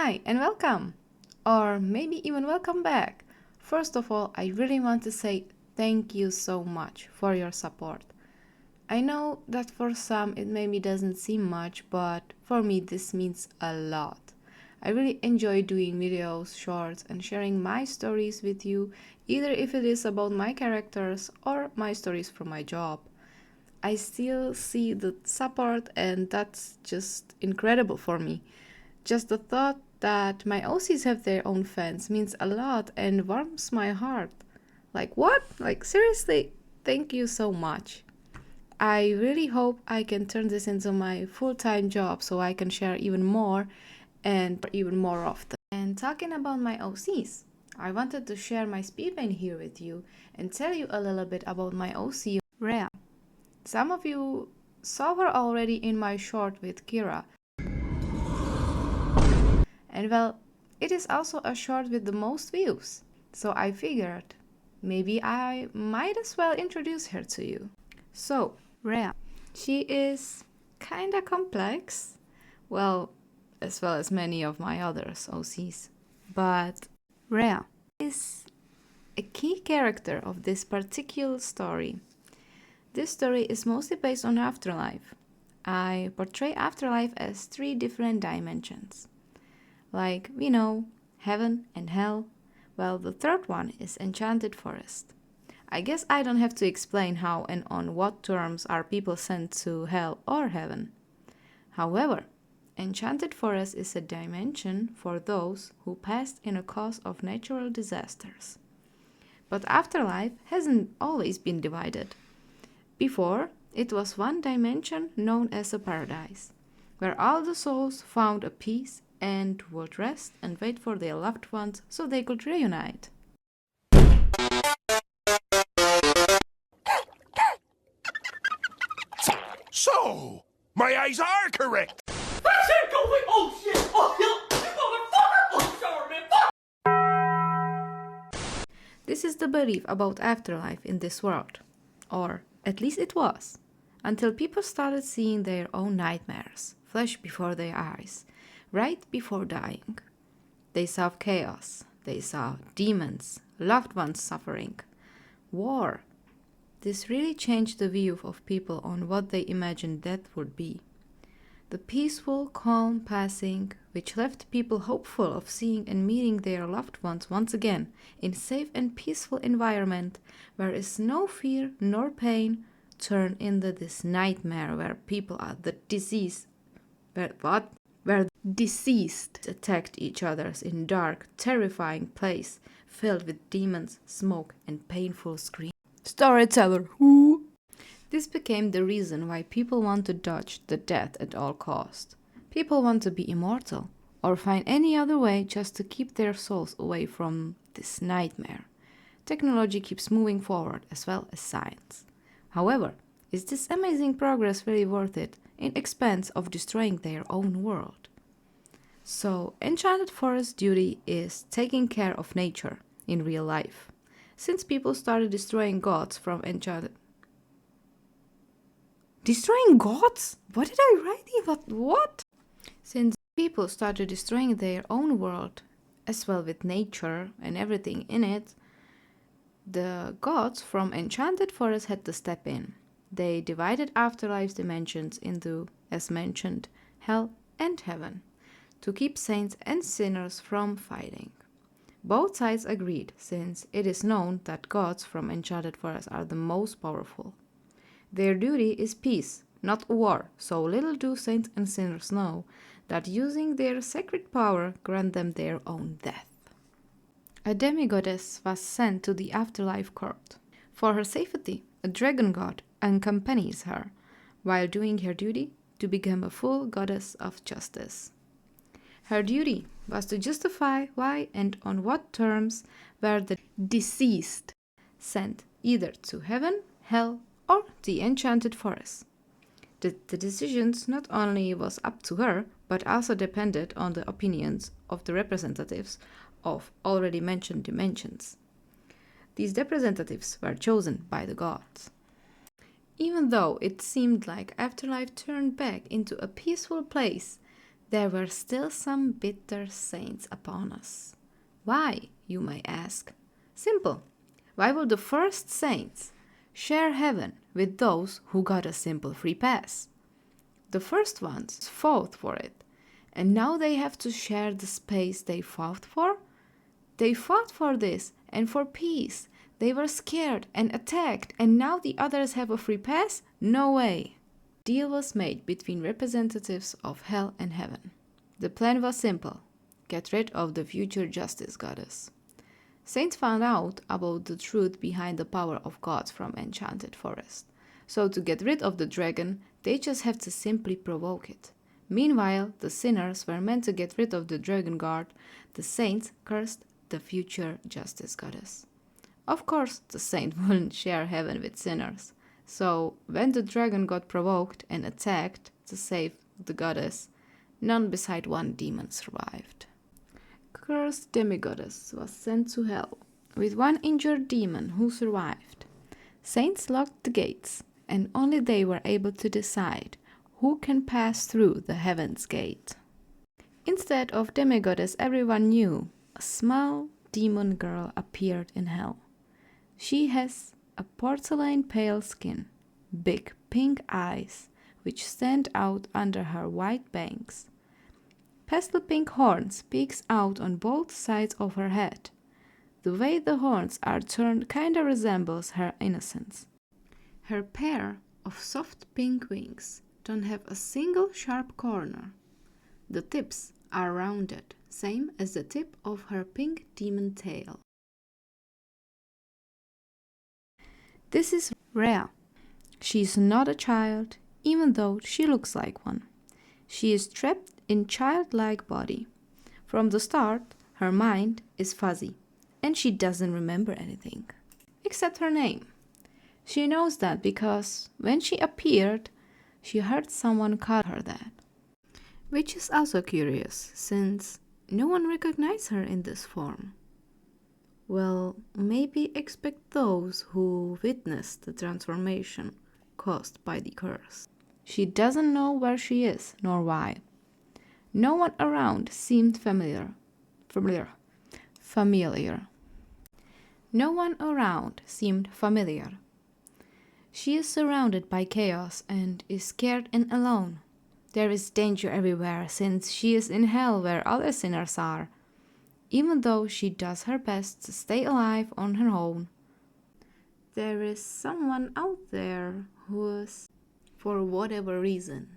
Hi and welcome! Or maybe even welcome back. First of all, I really want to say thank you so much for your support. I know that for some it maybe doesn't seem much, but for me this means a lot. I really enjoy doing videos, shorts, and sharing my stories with you, either if it is about my characters or my stories from my job. I still see the support, and that's just incredible for me. Just the thought that my OCs have their own fans means a lot and warms my heart. Like, what? Like, seriously, thank you so much. I really hope I can turn this into my full-time job so I can share even more and even more often. And talking about my OCs, I wanted to share my Speedpaint here with you and tell you a little bit about my OC, Rhea. Some of you saw her already in my short with Kirra. And well, it is also a short with the most views. So I figured maybe I might as well introduce her to you. So, Rhea. She is kinda complex. Well, as well as many of my others OCs. But Rhea is a key character of this particular story. This story is mostly based on afterlife. I portray afterlife as 3 different dimensions. Like we know, heaven and hell. Well, the third one is enchanted forest. I guess I don't have to explain how and on what terms are people sent to hell or heaven. However, enchanted forest is a dimension for those who passed in a cause of natural disasters. But afterlife hasn't always been divided. Before, it was one dimension known as a paradise, where all the souls found a peace and would rest and wait for their loved ones so they could reunite. So, my eyes are correct. Oh shit! Oh, you motherfucker! Oh, sorry, man. This is the belief about afterlife in this world. Or at least it was. Until people started seeing their own nightmares flash before their eyes, right before dying. They saw chaos. They saw demons, loved ones suffering, war. This really changed the view of people on what they imagined death would be. The peaceful, calm passing, which left people hopeful of seeing and meeting their loved ones once again in safe and peaceful environment where is no fear nor pain, turned into this nightmare where people are the disease. Where deceased attacked each other in dark, terrifying place filled with demons, smoke, and painful screams. Storyteller, who? This became the reason why people want to dodge the death at all cost. People want to be immortal, or find any other way just to keep their souls away from this nightmare. Technology keeps moving forward as well as science. However, is this amazing progress really worth it in expense of destroying their own world? So, Enchanted Forest duty is taking care of nature in real life. Since people started destroying gods from Enchanted... Destroying gods? What did I write here? What? Since people started destroying their own world, as well with nature and everything in it, the gods from Enchanted Forest had to step in. They divided afterlife's dimensions into, as mentioned, hell and heaven, to keep saints and sinners from fighting. Both sides agreed, since it is known that gods from Enchanted Forest are the most powerful. Their duty is peace, not war, so little do saints and sinners know that using their sacred power grant them their own death. A demigoddess was sent to the afterlife court. For her safety, a dragon god accompanies her, while doing her duty to become a full goddess of justice. Her duty was to justify why and on what terms were the deceased sent either to heaven, hell, or the enchanted forest. The decisions not only was up to her, but also depended on the opinions of the representatives of already mentioned dimensions. These representatives were chosen by the gods. Even though it seemed like afterlife turned back into a peaceful place, There were still some bitter saints upon us. Why, you may ask? Simple. Why would the first saints share heaven with those who got a simple free pass? The first ones fought for it, and now they have to share the space they fought for? They fought for this and for peace. They were scared and attacked, and now the others have a free pass? No way. Deal was made between representatives of hell and heaven. The plan was simple: get rid of the future justice goddess. Saints found out about the truth behind the power of gods from Enchanted Forest. So to get rid of the dragon, they just have to simply provoke it. Meanwhile, the sinners were meant to get rid of the dragon guard. The saints cursed the future justice goddess. Of course, the saint wouldn't share heaven with sinners. So when the dragon got provoked and attacked to save the goddess, none beside one demon survived. Cursed demigoddess was sent to hell, with one injured demon who survived. Saints locked the gates, and only they were able to decide who can pass through the heaven's gate. Instead of demigoddess everyone knew, a small demon girl appeared in hell. She has a porcelain pale skin, big pink eyes, which stand out under her white bangs. Pastel pink horns peeks out on both sides of her head. The way the horns are turned kinda resembles her innocence. Her pair of soft pink wings don't have a single sharp corner. The tips are rounded, same as the tip of her pink demon tail. This is Rhea. She is not a child, even though she looks like one. She is trapped in childlike body. From the start, her mind is fuzzy, and she doesn't remember anything, except her name. She knows that because when she appeared, she heard someone call her that. Which is also curious, since no one recognized her in this form. Well, maybe expect those who witnessed the transformation caused by the curse. She doesn't know where she is, nor why. No one around seemed familiar. No one around seemed familiar. She is surrounded by chaos and is scared and alone. There is danger everywhere since she is in hell where other sinners are. Even though she does her best to stay alive on her own, there is someone out there who is, for whatever reason,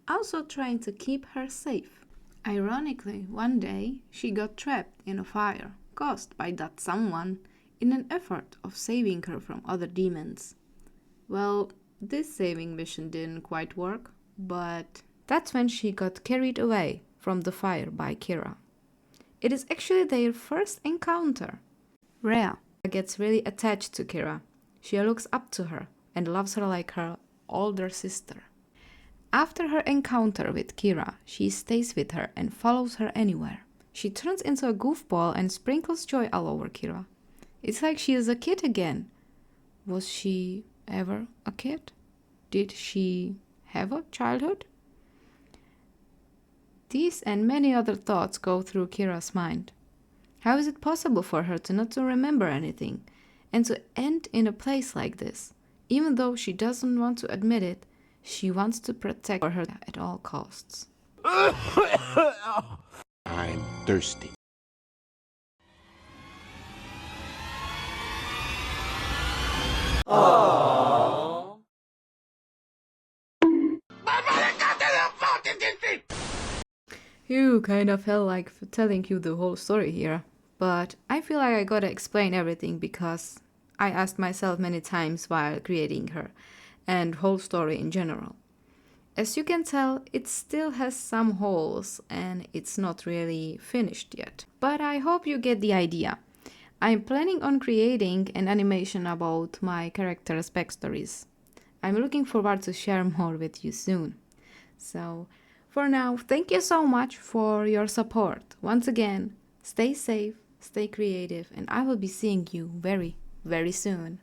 also trying to keep her safe. Ironically, one day she got trapped in a fire caused by that someone in an effort of saving her from other demons. Well, this saving mission didn't quite work, but that's when she got carried away from the fire by Kirra. It is actually their first encounter. Rhea gets really attached to Kirra. She looks up to her and loves her like her older sister. After her encounter with Kirra, she stays with her and follows her anywhere. She turns into a goofball and sprinkles joy all over Kirra. It's like she is a kid again. Was she ever a kid? Did she have a childhood? These and many other thoughts go through Kirra's mind. How is it possible for her to not to remember anything and to end in a place like this? Even though she doesn't want to admit it, she wants to protect her at all costs. I'm thirsty. You kind of felt like telling you the whole story here, but I feel like I gotta explain everything because I asked myself many times while creating her and whole story in general. As you can tell, it still has some holes and it's not really finished yet, but I hope you get the idea. I'm planning on creating an animation about my characters' backstories. I'm looking forward to share more with you soon. So, for now, thank you so much for your support. Once again, stay safe, stay creative, and I will be seeing you very, very soon.